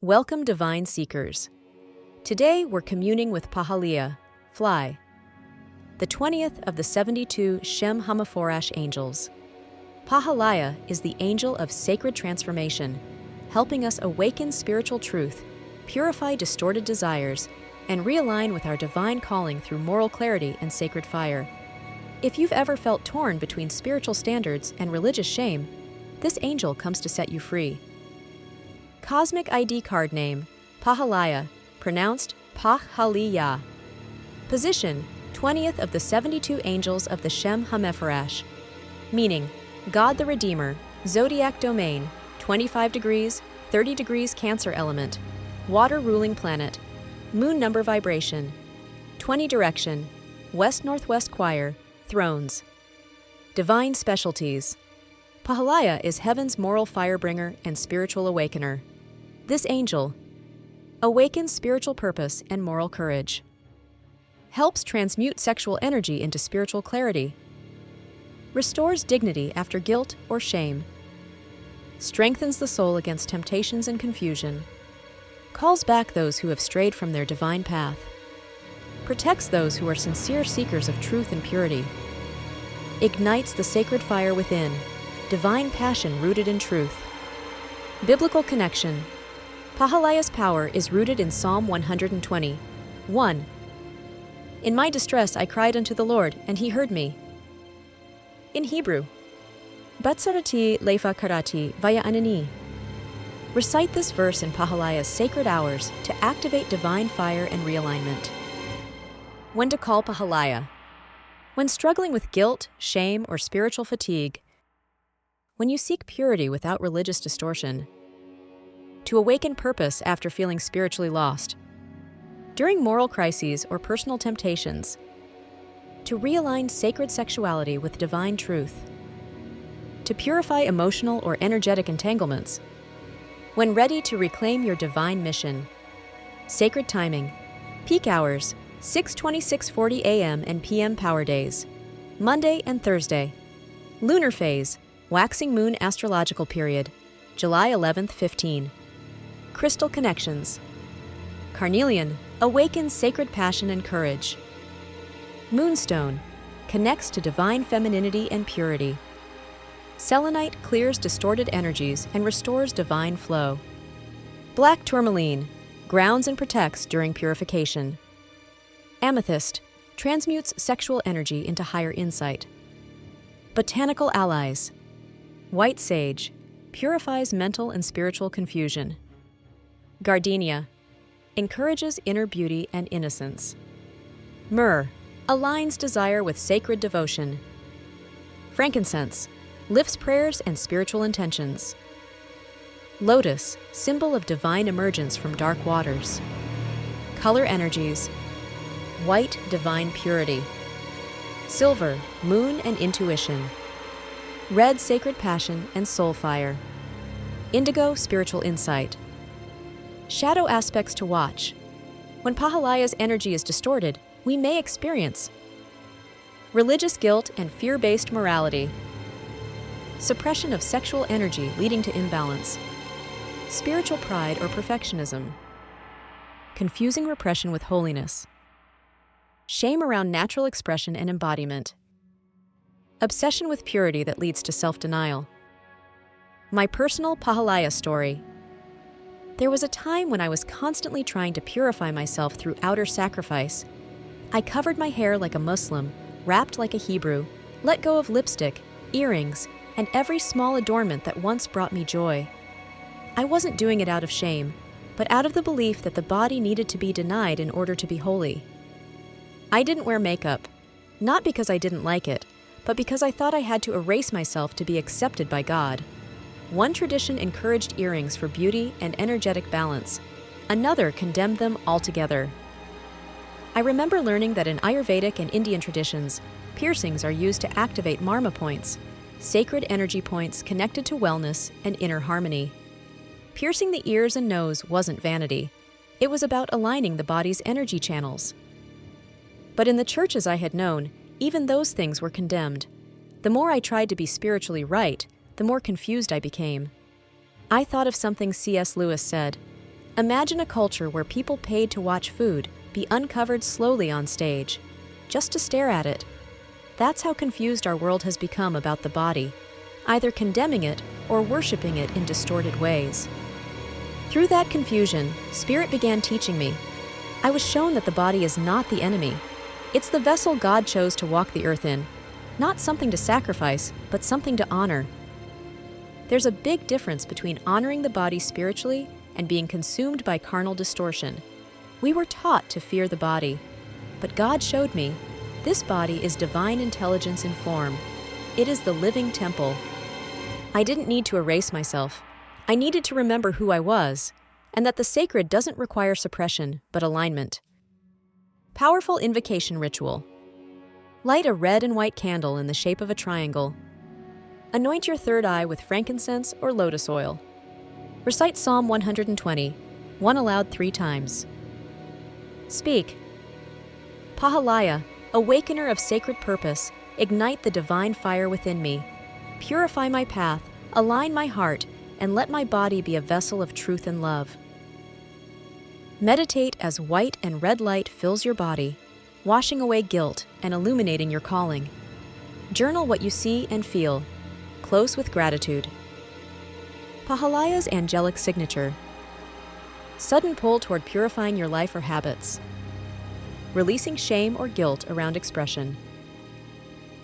Welcome, Divine Seekers. Today we're communing with Pahaliah, fly, the 20th of the 72 Shem HaMephorash angels. Pahaliah is the angel of sacred transformation, helping us awaken spiritual truth, purify distorted desires, and realign with our divine calling through moral clarity and sacred fire. If you've ever felt torn between spiritual standards and religious shame, this angel comes to set you free. Cosmic ID card name, Pahaliah, pronounced Pahaliah. Position, 20th of the 72 angels of the Shem HaMephorash. Meaning, God the Redeemer, zodiac domain, 25 degrees, 30 degrees Cancer element, water ruling planet, moon number vibration, 20 direction, west-northwest choir, thrones. Divine specialties. Pahaliah is heaven's moral firebringer and spiritual awakener. This angel awakens spiritual purpose and moral courage, helps transmute sexual energy into spiritual clarity, restores dignity after guilt or shame, strengthens the soul against temptations and confusion, calls back those who have strayed from their divine path, protects those who are sincere seekers of truth and purity, ignites the sacred fire within, divine passion rooted in truth. Biblical connection. Pahaliah's power is rooted in Psalm 120, 1. In my distress I cried unto the Lord, and he heard me. In Hebrew, Batsarati lefa karati vaya anani. Recite this verse in Pahaliah's sacred hours to activate divine fire and realignment. When to call Pahaliah. When struggling with guilt, shame, or spiritual fatigue. When you seek purity without religious distortion. To awaken purpose after feeling spiritually lost. During moral crises or personal temptations. To realign sacred sexuality with divine truth. To purify emotional or energetic entanglements. When ready to reclaim your divine mission. Sacred timing. Peak hours, 6:26:40 a.m. and p.m. power days. Monday and Thursday. Lunar phase, waxing moon astrological period, July 11th, 15. Crystal connections. Carnelian awakens sacred passion and courage. Moonstone connects to divine femininity and purity. Selenite clears distorted energies and restores divine flow. Black tourmaline grounds and protects during purification. Amethyst transmutes sexual energy into higher insight. Botanical allies. White sage purifies mental and spiritual confusion. Gardenia encourages inner beauty and innocence. Myrrh aligns desire with sacred devotion. Frankincense lifts prayers and spiritual intentions. Lotus, symbol of divine emergence from dark waters. Color energies. White, divine purity. Silver, moon and intuition. Red, sacred passion and soul fire. Indigo, spiritual insight. Shadow aspects to watch. When Pahaliah's energy is distorted, we may experience religious guilt and fear-based morality, suppression of sexual energy leading to imbalance, spiritual pride or perfectionism, confusing repression with holiness, shame around natural expression and embodiment, obsession with purity that leads to self-denial. My personal Pahaliah story. There was a time when I was constantly trying to purify myself through outer sacrifice. I covered my hair like a Muslim, wrapped like a Hebrew, let go of lipstick, earrings, and every small adornment that once brought me joy. I wasn't doing it out of shame, but out of the belief that the body needed to be denied in order to be holy. I didn't wear makeup, not because I didn't like it, but because I thought I had to erase myself to be accepted by God. One tradition encouraged earrings for beauty and energetic balance. Another condemned them altogether. I remember learning that in Ayurvedic and Indian traditions, piercings are used to activate marma points, sacred energy points connected to wellness and inner harmony. Piercing the ears and nose wasn't vanity. It was about aligning the body's energy channels. But in the churches I had known, even those things were condemned. The more I tried to be spiritually right, the more confused I became. I thought of something C.S. Lewis said, Imagine a culture where people paid to watch food be uncovered slowly on stage, just to stare at it. That's how confused our world has become about the body, either condemning it or worshiping it in distorted ways. Through that confusion, Spirit began teaching me. I was shown that the body is not the enemy. It's the vessel God chose to walk the earth in, not something to sacrifice, but something to honor. There's a big difference between honoring the body spiritually and being consumed by carnal distortion. We were taught to fear the body, but God showed me this body is divine intelligence in form. It is the living temple. I didn't need to erase myself. I needed to remember who I was, and that the sacred doesn't require suppression, but alignment. Powerful invocation ritual. Light a red and white candle in the shape of a triangle. Anoint your third eye with frankincense or lotus oil. Recite Psalm 120, one aloud 3 times. Speak. Pahaliah, awakener of sacred purpose, ignite the divine fire within me. Purify my path, align my heart, and let my body be a vessel of truth and love. Meditate as white and red light fills your body, washing away guilt and illuminating your calling. Journal what you see and feel, close with gratitude. Pahaliah's angelic signature. Sudden pull toward purifying your life or habits. Releasing shame or guilt around expression.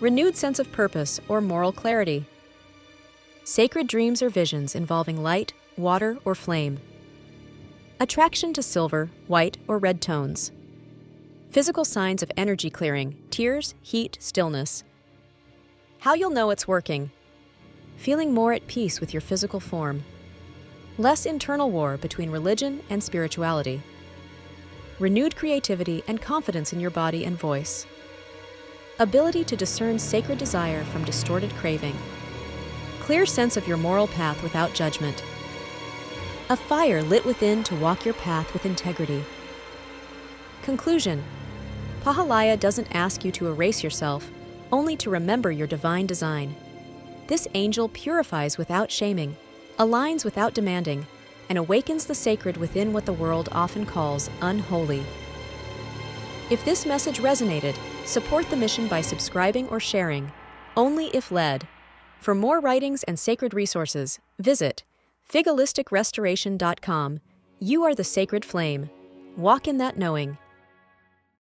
Renewed sense of purpose or moral clarity. Sacred dreams or visions involving light, water, or flame. Attraction to silver, white, or red tones. Physical signs of energy clearing, tears, heat, stillness. How you'll know it's working. Feeling more at peace with your physical form. Less internal war between religion and spirituality. Renewed creativity and confidence in your body and voice. Ability to discern sacred desire from distorted craving. Clear sense of your moral path without judgment. A fire lit within to walk your path with integrity. Conclusion. Pahaliah doesn't ask you to erase yourself, only to remember your divine design. This angel purifies without shaming, aligns without demanding, and awakens the sacred within what the world often calls unholy. If this message resonated, support the mission by subscribing or sharing, only if led. For more writings and sacred resources, visit figalisticrestoration.com. You are the sacred flame. Walk in that knowing.